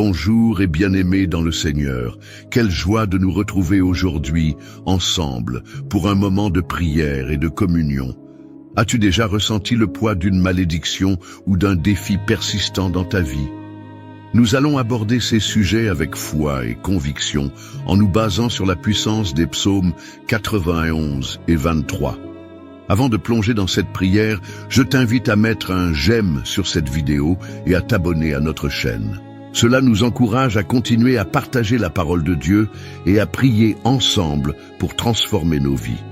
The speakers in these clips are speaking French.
Bonjour et bien-aimés dans le Seigneur, quelle joie de nous retrouver aujourd'hui, ensemble, pour un moment de prière et de communion. As-tu déjà ressenti le poids d'une malédiction ou d'un défi persistant dans ta vie? Nous allons aborder ces sujets avec foi et conviction, en nous basant sur la puissance des psaumes 91 et 23. Avant de plonger dans cette prière, je t'invite à mettre un j'aime sur cette vidéo et à t'abonner à notre chaîne. Cela nous encourage à continuer à partager la parole de Dieu et à prier ensemble pour transformer nos vies.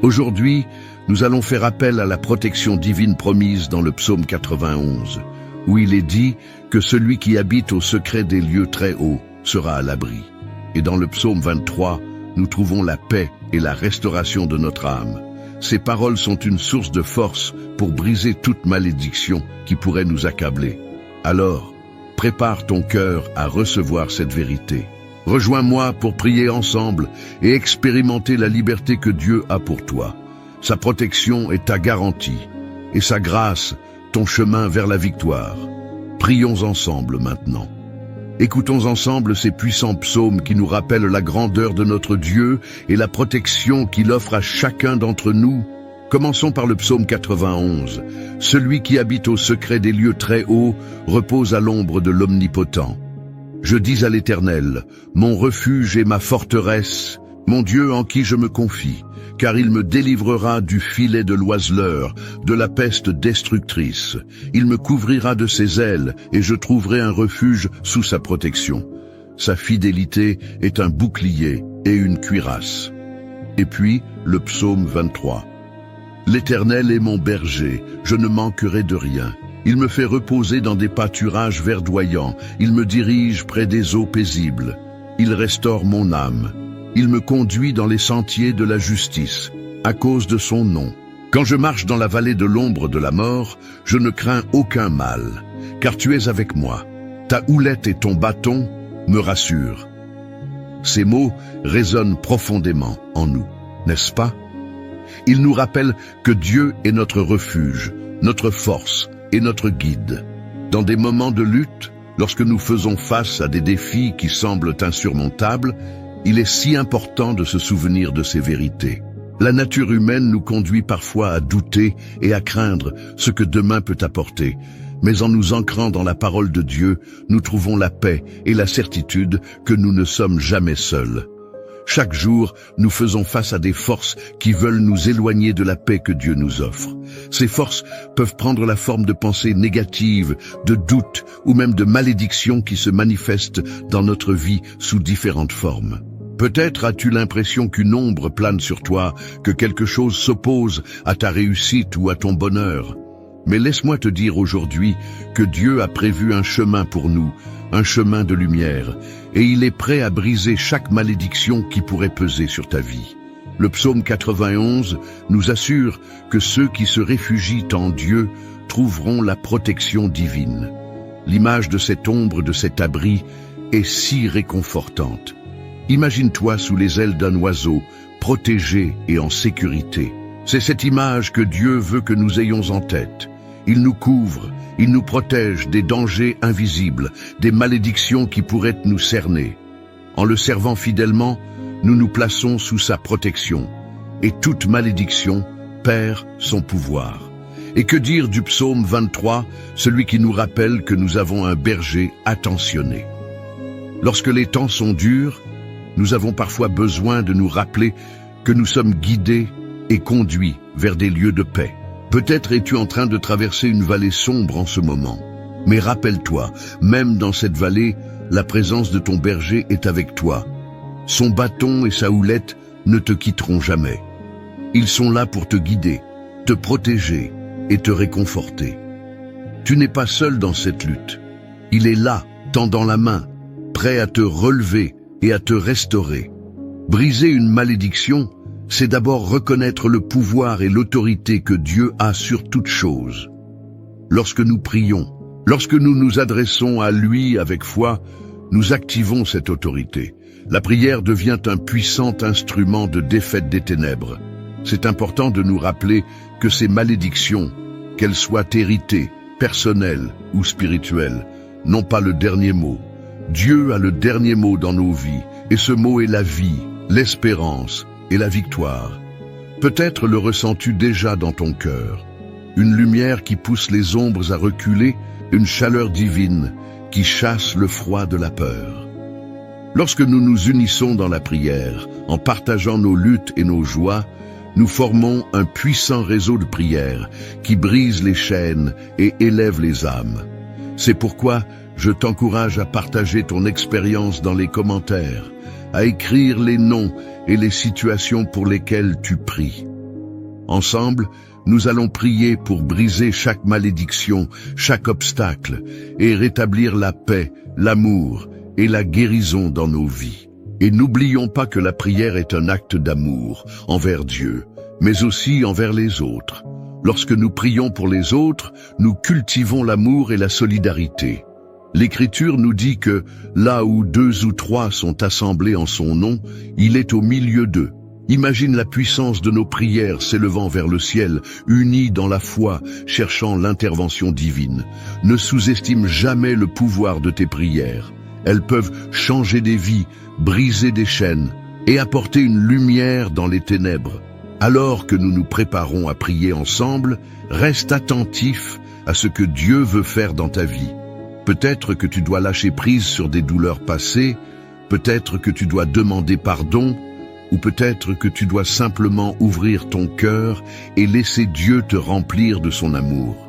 Aujourd'hui, nous allons faire appel à la protection divine promise dans le psaume 91, où il est dit que celui qui habite au secret des lieux très hauts sera à l'abri. Et dans le psaume 23, nous trouvons la paix et la restauration de notre âme. Ces paroles sont une source de force pour briser toute malédiction qui pourrait nous accabler. Alors, prépare ton cœur à recevoir cette vérité. Rejoins-moi pour prier ensemble et expérimenter la liberté que Dieu a pour toi. Sa protection est ta garantie et sa grâce, ton chemin vers la victoire. Prions ensemble maintenant. Écoutons ensemble ces puissants psaumes qui nous rappellent la grandeur de notre Dieu et la protection qu'il offre à chacun d'entre nous. Commençons par le psaume 91. Celui qui habite au secret des lieux très hauts repose à l'ombre de l'Omnipotent. Je dis à l'Éternel, mon refuge et ma forteresse, mon Dieu en qui je me confie, car il me délivrera du filet de l'oiseleur, de la peste destructrice. Il me couvrira de ses ailes et je trouverai un refuge sous sa protection. Sa fidélité est un bouclier et une cuirasse. Et puis, le psaume 23. L'Éternel est mon berger, je ne manquerai de rien. Il me fait reposer dans des pâturages verdoyants, il me dirige près des eaux paisibles. Il restaure mon âme. Il me conduit dans les sentiers de la justice, à cause de son nom. Quand je marche dans la vallée de l'ombre de la mort, je ne crains aucun mal, car tu es avec moi. Ta houlette et ton bâton me rassurent. Ces mots résonnent profondément en nous, n'est-ce pas? Ils nous rappellent que Dieu est notre refuge, notre force et notre guide. Dans des moments de lutte, lorsque nous faisons face à des défis qui semblent insurmontables, il est si important de se souvenir de ces vérités. La nature humaine nous conduit parfois à douter et à craindre ce que demain peut apporter. Mais en nous ancrant dans la parole de Dieu, nous trouvons la paix et la certitude que nous ne sommes jamais seuls. Chaque jour, nous faisons face à des forces qui veulent nous éloigner de la paix que Dieu nous offre. Ces forces peuvent prendre la forme de pensées négatives, de doutes ou même de malédictions qui se manifestent dans notre vie sous différentes formes. Peut-être as-tu l'impression qu'une ombre plane sur toi, que quelque chose s'oppose à ta réussite ou à ton bonheur. Mais laisse-moi te dire aujourd'hui que Dieu a prévu un chemin pour nous, un chemin de lumière, et il est prêt à briser chaque malédiction qui pourrait peser sur ta vie. Le psaume 91 nous assure que ceux qui se réfugient en Dieu trouveront la protection divine. L'image de cette ombre, de cet abri, est si réconfortante. Imagine-toi sous les ailes d'un oiseau, protégé et en sécurité. C'est cette image que Dieu veut que nous ayons en tête. Il nous couvre, il nous protège des dangers invisibles, des malédictions qui pourraient nous cerner. En le servant fidèlement, nous nous plaçons sous sa protection, et toute malédiction perd son pouvoir. Et que dire du psaume 23, celui qui nous rappelle que nous avons un berger attentionné. Lorsque les temps sont durs, nous avons parfois besoin de nous rappeler que nous sommes guidés et conduits vers des lieux de paix. Peut-être es-tu en train de traverser une vallée sombre en ce moment. Mais rappelle-toi, même dans cette vallée, la présence de ton berger est avec toi. Son bâton et sa houlette ne te quitteront jamais. Ils sont là pour te guider, te protéger et te réconforter. Tu n'es pas seul dans cette lutte. Il est là, tendant la main, prêt à te relever et à te restaurer. Briser une malédiction, c'est d'abord reconnaître le pouvoir et l'autorité que Dieu a sur toute chose. Lorsque nous prions, lorsque nous nous adressons à lui avec foi, nous activons cette autorité. La prière devient un puissant instrument de défaite des ténèbres. C'est important de nous rappeler que ces malédictions, qu'elles soient héritées, personnelles ou spirituelles, n'ont pas le dernier mot. Dieu a le dernier mot dans nos vies, et ce mot est la vie, l'espérance et la victoire. Peut-être le ressens-tu déjà dans ton cœur. Une lumière qui pousse les ombres à reculer, une chaleur divine qui chasse le froid de la peur. Lorsque nous nous unissons dans la prière, en partageant nos luttes et nos joies, nous formons un puissant réseau de prières qui brise les chaînes et élève les âmes. C'est pourquoi je t'encourage à partager ton expérience dans les commentaires, à écrire les noms et les situations pour lesquelles tu pries. Ensemble, nous allons prier pour briser chaque malédiction, chaque obstacle, et rétablir la paix, l'amour et la guérison dans nos vies. Et n'oublions pas que la prière est un acte d'amour envers Dieu, mais aussi envers les autres. Lorsque nous prions pour les autres, nous cultivons l'amour et la solidarité. L'Écriture nous dit que là où 2 ou 3 sont assemblés en son nom, il est au milieu d'eux. Imagine la puissance de nos prières s'élevant vers le ciel, unis dans la foi, cherchant l'intervention divine. Ne sous-estime jamais le pouvoir de tes prières. Elles peuvent changer des vies, briser des chaînes et apporter une lumière dans les ténèbres. Alors que nous nous préparons à prier ensemble, reste attentif à ce que Dieu veut faire dans ta vie. Peut-être que tu dois lâcher prise sur des douleurs passées, peut-être que tu dois demander pardon, ou peut-être que tu dois simplement ouvrir ton cœur et laisser Dieu te remplir de son amour.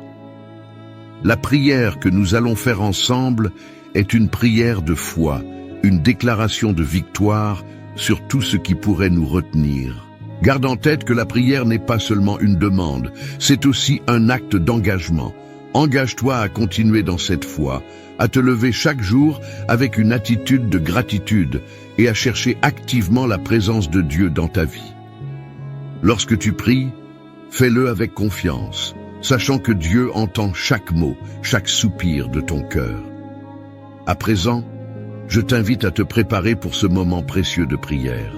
La prière que nous allons faire ensemble est une prière de foi, une déclaration de victoire sur tout ce qui pourrait nous retenir. Garde en tête que la prière n'est pas seulement une demande, c'est aussi un acte d'engagement. Engage-toi à continuer dans cette foi, à te lever chaque jour avec une attitude de gratitude et à chercher activement la présence de Dieu dans ta vie. Lorsque tu pries, fais-le avec confiance, sachant que Dieu entend chaque mot, chaque soupir de ton cœur. À présent, je t'invite à te préparer pour ce moment précieux de prière.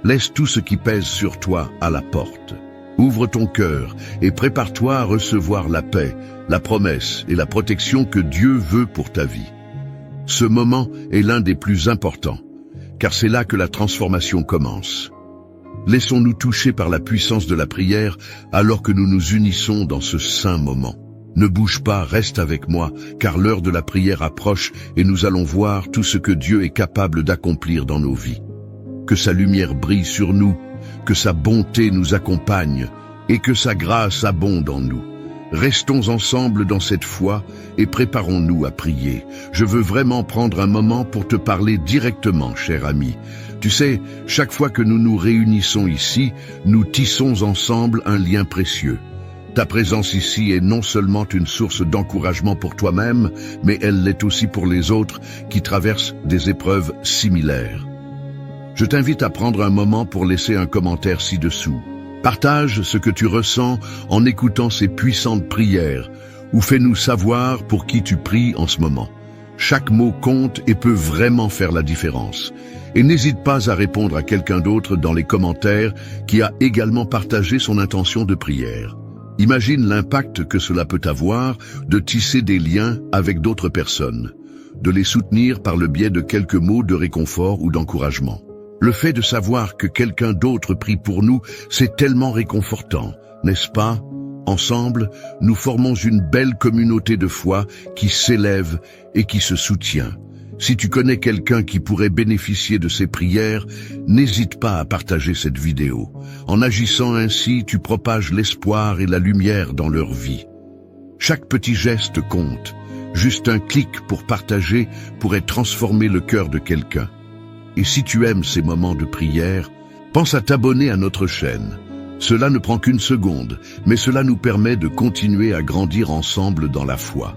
Laisse tout ce qui pèse sur toi à la porte. Ouvre ton cœur et prépare-toi à recevoir la paix, la promesse et la protection que Dieu veut pour ta vie. Ce moment est l'un des plus importants, car c'est là que la transformation commence. Laissons-nous toucher par la puissance de la prière alors que nous nous unissons dans ce saint moment. Ne bouge pas, reste avec moi, car l'heure de la prière approche et nous allons voir tout ce que Dieu est capable d'accomplir dans nos vies. Que sa lumière brille sur nous, que sa bonté nous accompagne et que sa grâce abonde en nous. Restons ensemble dans cette foi et préparons-nous à prier. Je veux vraiment prendre un moment pour te parler directement, cher ami. Tu sais, chaque fois que nous nous réunissons ici, nous tissons ensemble un lien précieux. Ta présence ici est non seulement une source d'encouragement pour toi-même, mais elle l'est aussi pour les autres qui traversent des épreuves similaires. Je t'invite à prendre un moment pour laisser un commentaire ci-dessous. Partage ce que tu ressens en écoutant ces puissantes prières ou fais-nous savoir pour qui tu pries en ce moment. Chaque mot compte et peut vraiment faire la différence. Et n'hésite pas à répondre à quelqu'un d'autre dans les commentaires qui a également partagé son intention de prière. Imagine l'impact que cela peut avoir de tisser des liens avec d'autres personnes, de les soutenir par le biais de quelques mots de réconfort ou d'encouragement. Le fait de savoir que quelqu'un d'autre prie pour nous, c'est tellement réconfortant, n'est-ce pas? Ensemble, nous formons une belle communauté de foi qui s'élève et qui se soutient. Si tu connais quelqu'un qui pourrait bénéficier de ces prières, n'hésite pas à partager cette vidéo. En agissant ainsi, tu propages l'espoir et la lumière dans leur vie. Chaque petit geste compte. Juste un clic pour partager pourrait transformer le cœur de quelqu'un. Et si tu aimes ces moments de prière, pense à t'abonner à notre chaîne. Cela ne prend qu'une seconde, mais cela nous permet de continuer à grandir ensemble dans la foi.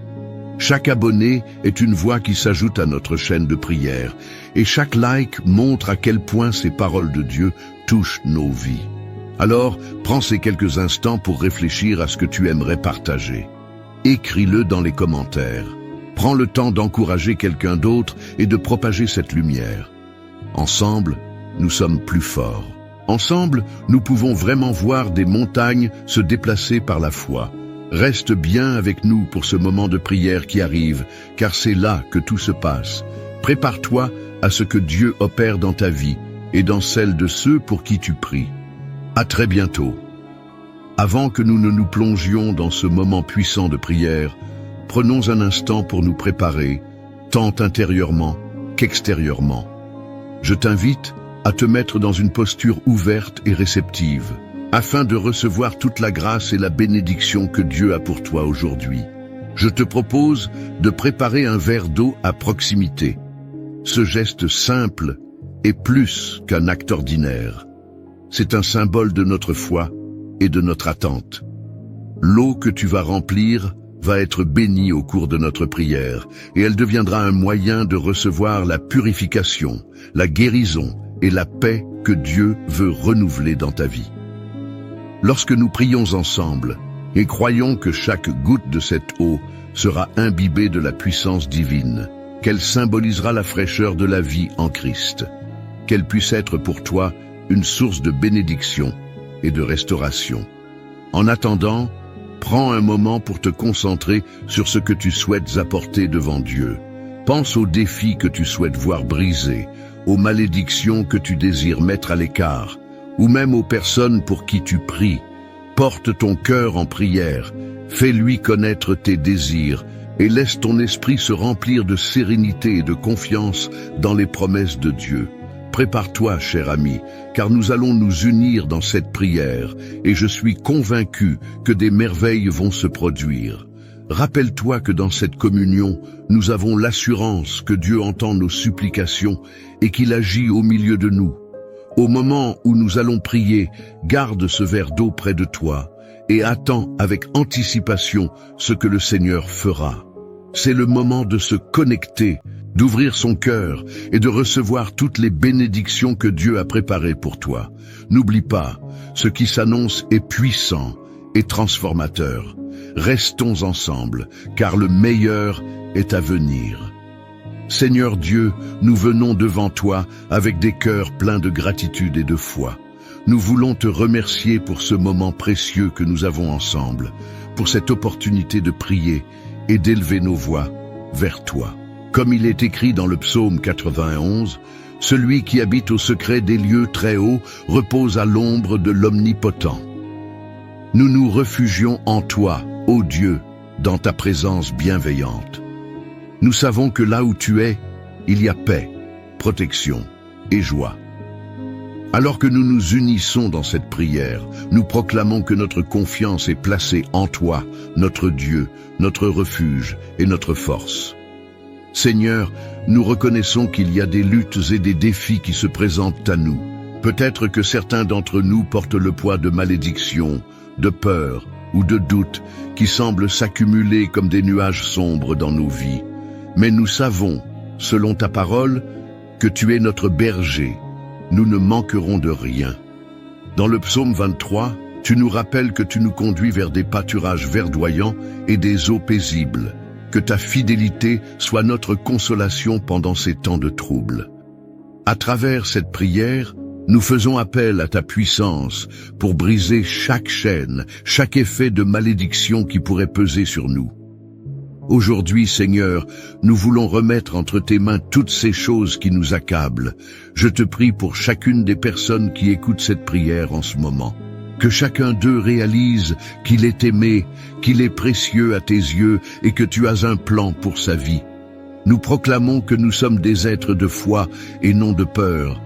Chaque abonné est une voix qui s'ajoute à notre chaîne de prière, et chaque like montre à quel point ces paroles de Dieu touchent nos vies. Alors, prends ces quelques instants pour réfléchir à ce que tu aimerais partager. Écris-le dans les commentaires. Prends le temps d'encourager quelqu'un d'autre et de propager cette lumière. Ensemble, nous sommes plus forts. Ensemble, nous pouvons vraiment voir des montagnes se déplacer par la foi. Reste bien avec nous pour ce moment de prière qui arrive, car c'est là que tout se passe. Prépare-toi à ce que Dieu opère dans ta vie et dans celle de ceux pour qui tu pries. À très bientôt. Avant que nous ne nous plongions dans ce moment puissant de prière, prenons un instant pour nous préparer, tant intérieurement qu'extérieurement. Je t'invite à te mettre dans une posture ouverte et réceptive, afin de recevoir toute la grâce et la bénédiction que Dieu a pour toi aujourd'hui. Je te propose de préparer un verre d'eau à proximité. Ce geste simple est plus qu'un acte ordinaire. C'est un symbole de notre foi et de notre attente. L'eau que tu vas remplir va être bénie au cours de notre prière, et elle deviendra un moyen de recevoir la purification, la guérison et la paix que Dieu veut renouveler dans ta vie. Lorsque nous prions ensemble et croyons que chaque goutte de cette eau sera imbibée de la puissance divine, qu'elle symbolisera la fraîcheur de la vie en Christ, qu'elle puisse être pour toi une source de bénédiction et de restauration. En attendant, prends un moment pour te concentrer sur ce que tu souhaites apporter devant Dieu. Pense aux défis que tu souhaites voir brisés, aux malédictions que tu désires mettre à l'écart, ou même aux personnes pour qui tu pries. Porte ton cœur en prière, fais-lui connaître tes désirs et laisse ton esprit se remplir de sérénité et de confiance dans les promesses de Dieu. Prépare-toi, cher ami, car nous allons nous unir dans cette prière et je suis convaincu que des merveilles vont se produire. Rappelle-toi que dans cette communion, nous avons l'assurance que Dieu entend nos supplications et qu'il agit au milieu de nous. Au moment où nous allons prier, garde ce verre d'eau près de toi et attends avec anticipation ce que le Seigneur fera. C'est le moment de se connecter, d'ouvrir son cœur et de recevoir toutes les bénédictions que Dieu a préparées pour toi. N'oublie pas, ce qui s'annonce est puissant et transformateur. Restons ensemble, car le meilleur est à venir. Seigneur Dieu, nous venons devant toi avec des cœurs pleins de gratitude et de foi. Nous voulons te remercier pour ce moment précieux que nous avons ensemble, pour cette opportunité de prier et d'élever nos voix vers toi. Comme il est écrit dans le psaume 91, « Celui qui habite au secret des lieux très hauts repose à l'ombre de l'Omnipotent. » Nous nous réfugions en toi, ô Dieu, dans ta présence bienveillante. Nous savons que là où tu es, il y a paix, protection et joie. Alors que nous nous unissons dans cette prière, nous proclamons que notre confiance est placée en toi, notre Dieu, notre refuge et notre force. Seigneur, nous reconnaissons qu'il y a des luttes et des défis qui se présentent à nous. Peut-être que certains d'entre nous portent le poids de malédictions, de peur ou de doutes qui semblent s'accumuler comme des nuages sombres dans nos vies. Mais nous savons, selon ta parole, que tu es notre berger. Nous ne manquerons de rien. Dans le psaume 23, tu nous rappelles que tu nous conduis vers des pâturages verdoyants et des eaux paisibles. Que ta fidélité soit notre consolation pendant ces temps de trouble. À travers cette prière, nous faisons appel à ta puissance pour briser chaque chaîne, chaque effet de malédiction qui pourrait peser sur nous. Aujourd'hui, Seigneur, nous voulons remettre entre tes mains toutes ces choses qui nous accablent. Je te prie pour chacune des personnes qui écoutent cette prière en ce moment. Que chacun d'eux réalise qu'il est aimé, qu'il est précieux à tes yeux et que tu as un plan pour sa vie. Nous proclamons que nous sommes des êtres de foi et non de peur.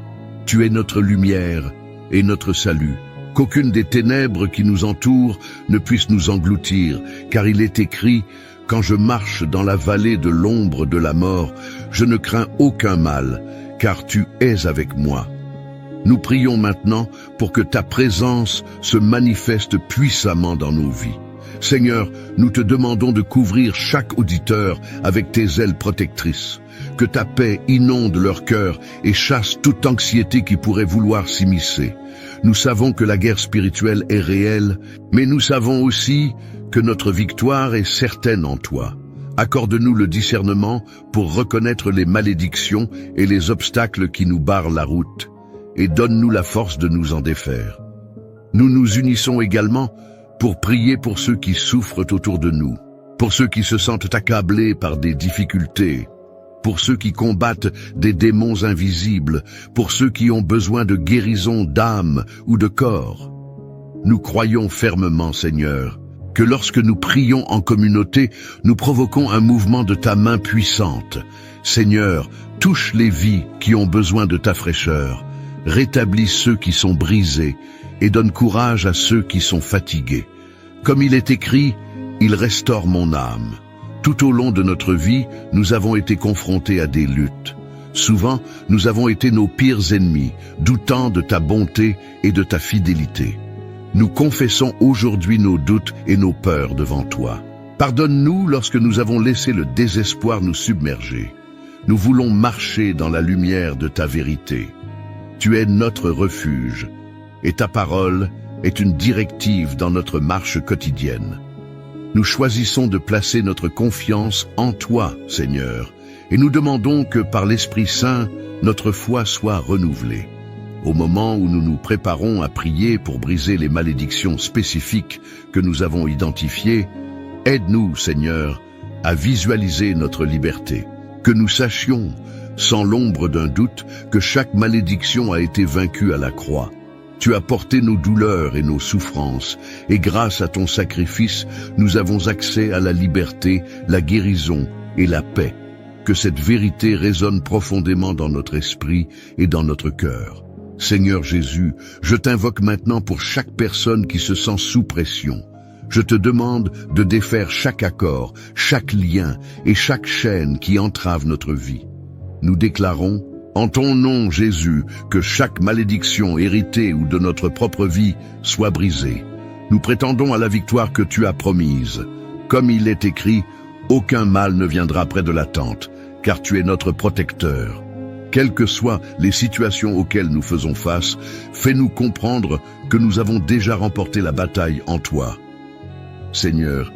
Tu es notre lumière et notre salut. Qu'aucune des ténèbres qui nous entourent ne puisse nous engloutir, car il est écrit « Quand je marche dans la vallée de l'ombre de la mort, je ne crains aucun mal, car tu es avec moi. » Nous prions maintenant pour que ta présence se manifeste puissamment dans nos vies. Seigneur, nous te demandons de couvrir chaque auditeur avec tes ailes protectrices. Que ta paix inonde leur cœur et chasse toute anxiété qui pourrait vouloir s'immiscer. Nous savons que la guerre spirituelle est réelle, mais nous savons aussi que notre victoire est certaine en toi. Accorde-nous le discernement pour reconnaître les malédictions et les obstacles qui nous barrent la route, et donne-nous la force de nous en défaire. Nous nous unissons également pour prier pour ceux qui souffrent autour de nous, pour ceux qui se sentent accablés par des difficultés, pour ceux qui combattent des démons invisibles, pour ceux qui ont besoin de guérison d'âme ou de corps. Nous croyons fermement, Seigneur, que lorsque nous prions en communauté, nous provoquons un mouvement de ta main puissante. Seigneur, touche les vies qui ont besoin de ta fraîcheur, rétablis ceux qui sont brisés et donne courage à ceux qui sont fatigués. Comme il est écrit, il restaure mon âme. Tout au long de notre vie, nous avons été confrontés à des luttes. Souvent, nous avons été nos pires ennemis, doutant de ta bonté et de ta fidélité. Nous confessons aujourd'hui nos doutes et nos peurs devant toi. Pardonne-nous lorsque nous avons laissé le désespoir nous submerger. Nous voulons marcher dans la lumière de ta vérité. Tu es notre refuge, et ta parole est une directive dans notre marche quotidienne. Nous choisissons de placer notre confiance en toi, Seigneur, et nous demandons que par l'Esprit Saint, notre foi soit renouvelée. Au moment où nous nous préparons à prier pour briser les malédictions spécifiques que nous avons identifiées, aide-nous, Seigneur, à visualiser notre liberté. Que nous sachions, sans l'ombre d'un doute, que chaque malédiction a été vaincue à la croix. Tu as porté nos douleurs et nos souffrances, et grâce à ton sacrifice, nous avons accès à la liberté, la guérison et la paix. Que cette vérité résonne profondément dans notre esprit et dans notre cœur. Seigneur Jésus, je t'invoque maintenant pour chaque personne qui se sent sous pression. Je te demande de défaire chaque accord, chaque lien et chaque chaîne qui entrave notre vie. Nous déclarons, en ton nom, Jésus, que chaque malédiction héritée ou de notre propre vie soit brisée. Nous prétendons à la victoire que tu as promise. Comme il est écrit, aucun mal ne viendra près de la tente, car tu es notre protecteur. Quelles que soient les situations auxquelles nous faisons face, fais-nous comprendre que nous avons déjà remporté la bataille en toi. Seigneur,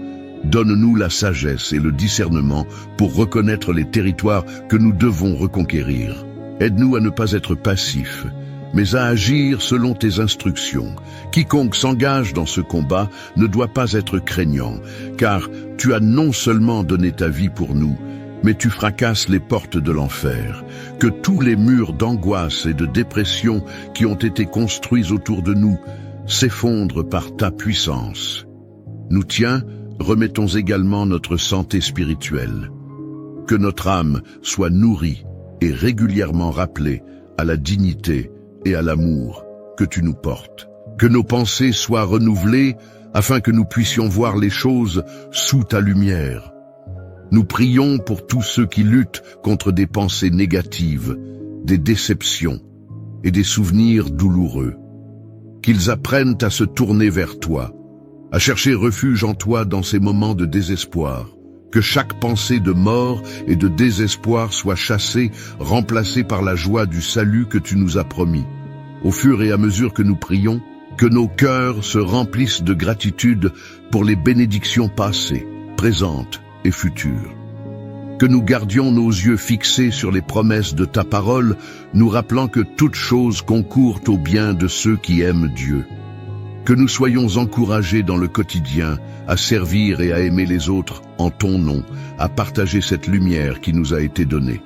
donne-nous la sagesse et le discernement pour reconnaître les territoires que nous devons reconquérir. Aide-nous à ne pas être passifs, mais à agir selon tes instructions. Quiconque s'engage dans ce combat ne doit pas être craignant, car tu as non seulement donné ta vie pour nous, mais tu fracasses les portes de l'enfer. Que tous les murs d'angoisse et de dépression qui ont été construits autour de nous s'effondrent par ta puissance. Nous tiens, remettons également notre santé spirituelle. Que notre âme soit nourrie et régulièrement rappelée à la dignité et à l'amour que tu nous portes. Que nos pensées soient renouvelées afin que nous puissions voir les choses sous ta lumière. Nous prions pour tous ceux qui luttent contre des pensées négatives, des déceptions et des souvenirs douloureux. Qu'ils apprennent à se tourner vers toi, à chercher refuge en toi dans ces moments de désespoir. Que chaque pensée de mort et de désespoir soit chassée, remplacée par la joie du salut que tu nous as promis. Au fur et à mesure que nous prions, que nos cœurs se remplissent de gratitude pour les bénédictions passées, présentes et futures. Que nous gardions nos yeux fixés sur les promesses de ta parole, nous rappelant que toute chose concourt au bien de ceux qui aiment Dieu. Que nous soyons encouragés dans le quotidien à servir et à aimer les autres en ton nom, à partager cette lumière qui nous a été donnée.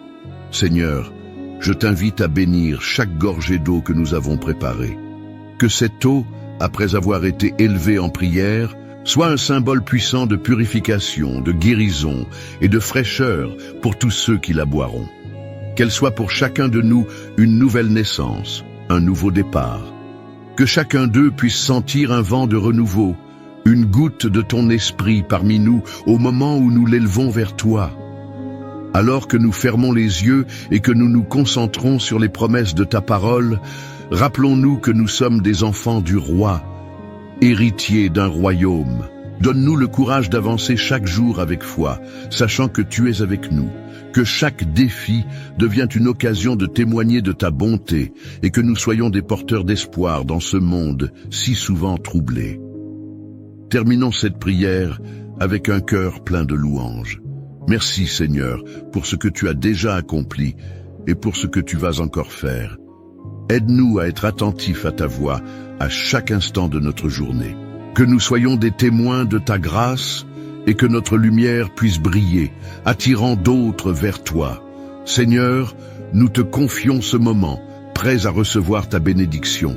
Seigneur, je t'invite à bénir chaque gorgée d'eau que nous avons préparée. Que cette eau, après avoir été élevée en prière, soit un symbole puissant de purification, de guérison et de fraîcheur pour tous ceux qui la boiront. Qu'elle soit pour chacun de nous une nouvelle naissance, un nouveau départ. Que chacun d'eux puisse sentir un vent de renouveau, une goutte de ton esprit parmi nous au moment où nous l'élevons vers toi. Alors que nous fermons les yeux et que nous nous concentrons sur les promesses de ta parole, rappelons-nous que nous sommes des enfants du roi, héritiers d'un royaume. Donne-nous le courage d'avancer chaque jour avec foi, sachant que tu es avec nous. Que chaque défi devienne une occasion de témoigner de ta bonté et que nous soyons des porteurs d'espoir dans ce monde si souvent troublé. Terminons cette prière avec un cœur plein de louanges. Merci Seigneur pour ce que tu as déjà accompli et pour ce que tu vas encore faire. Aide-nous à être attentifs à ta voix à chaque instant de notre journée. Que nous soyons des témoins de ta grâce et que notre lumière puisse briller, attirant d'autres vers toi. Seigneur, nous te confions ce moment, prêts à recevoir ta bénédiction.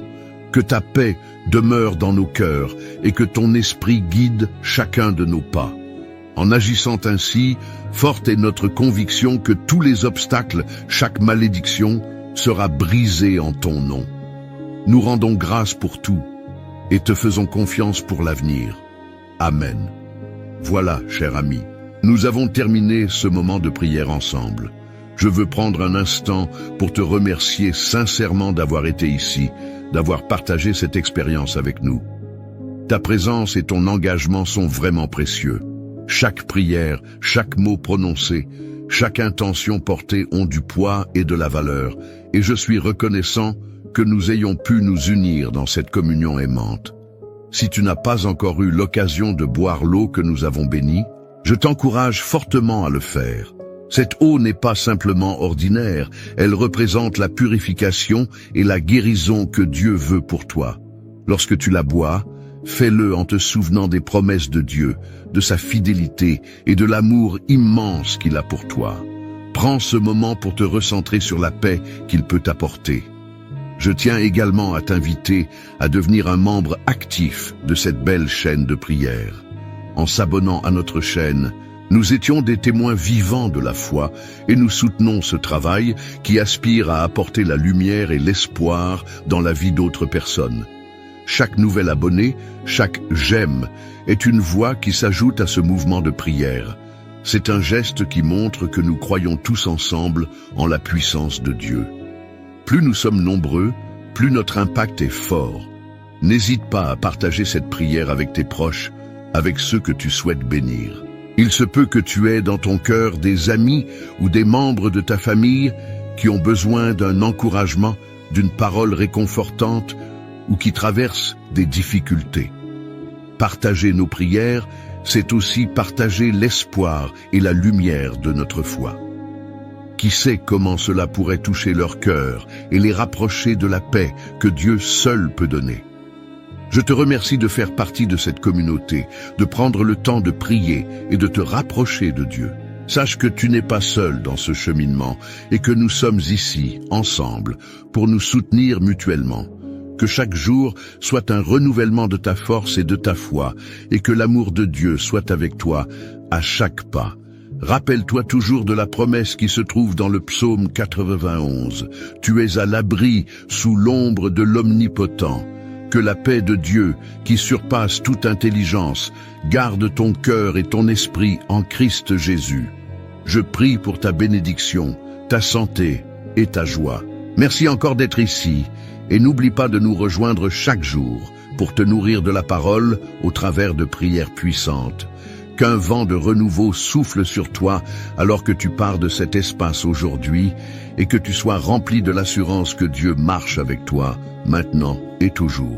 Que ta paix demeure dans nos cœurs et que ton esprit guide chacun de nos pas. En agissant ainsi, forte est notre conviction que tous les obstacles, chaque malédiction, sera brisée en ton nom. Nous rendons grâce pour tout et te faisons confiance pour l'avenir. Amen. Voilà, cher ami, nous avons terminé ce moment de prière ensemble. Je veux prendre un instant pour te remercier sincèrement d'avoir été ici, d'avoir partagé cette expérience avec nous. Ta présence et ton engagement sont vraiment précieux. Chaque prière, chaque mot prononcé, chaque intention portée ont du poids et de la valeur, et je suis reconnaissant que nous ayons pu nous unir dans cette communion aimante. Si tu n'as pas encore eu l'occasion de boire l'eau que nous avons bénie, je t'encourage fortement à le faire. Cette eau n'est pas simplement ordinaire, elle représente la purification et la guérison que Dieu veut pour toi. Lorsque tu la bois, fais-le en te souvenant des promesses de Dieu, de sa fidélité et de l'amour immense qu'il a pour toi. Prends ce moment pour te recentrer sur la paix qu'il peut t'apporter. Je tiens également à t'inviter à devenir un membre actif de cette belle chaîne de prière. En s'abonnant à notre chaîne, nous étions des témoins vivants de la foi et nous soutenons ce travail qui aspire à apporter la lumière et l'espoir dans la vie d'autres personnes. Chaque nouvel abonné, chaque j'aime est une voix qui s'ajoute à ce mouvement de prière. C'est un geste qui montre que nous croyons tous ensemble en la puissance de Dieu. Plus nous sommes nombreux, plus notre impact est fort. N'hésite pas à partager cette prière avec tes proches, avec ceux que tu souhaites bénir. Il se peut que tu aies dans ton cœur des amis ou des membres de ta famille qui ont besoin d'un encouragement, d'une parole réconfortante ou qui traversent des difficultés. Partager nos prières, c'est aussi partager l'espoir et la lumière de notre foi. Qui sait comment cela pourrait toucher leur cœur et les rapprocher de la paix que Dieu seul peut donner. Je te remercie de faire partie de cette communauté, de prendre le temps de prier et de te rapprocher de Dieu. Sache que tu n'es pas seul dans ce cheminement et que nous sommes ici, ensemble, pour nous soutenir mutuellement. Que chaque jour soit un renouvellement de ta force et de ta foi et que l'amour de Dieu soit avec toi à chaque pas. Rappelle-toi toujours de la promesse qui se trouve dans le psaume 91. Tu es à l'abri sous l'ombre de l'Omnipotent. Que la paix de Dieu, qui surpasse toute intelligence, garde ton cœur et ton esprit en Christ Jésus. Je prie pour ta bénédiction, ta santé et ta joie. Merci encore d'être ici et n'oublie pas de nous rejoindre chaque jour pour te nourrir de la parole au travers de prières puissantes. Qu'un vent de renouveau souffle sur toi alors que tu pars de cet espace aujourd'hui et que tu sois rempli de l'assurance que Dieu marche avec toi, maintenant et toujours.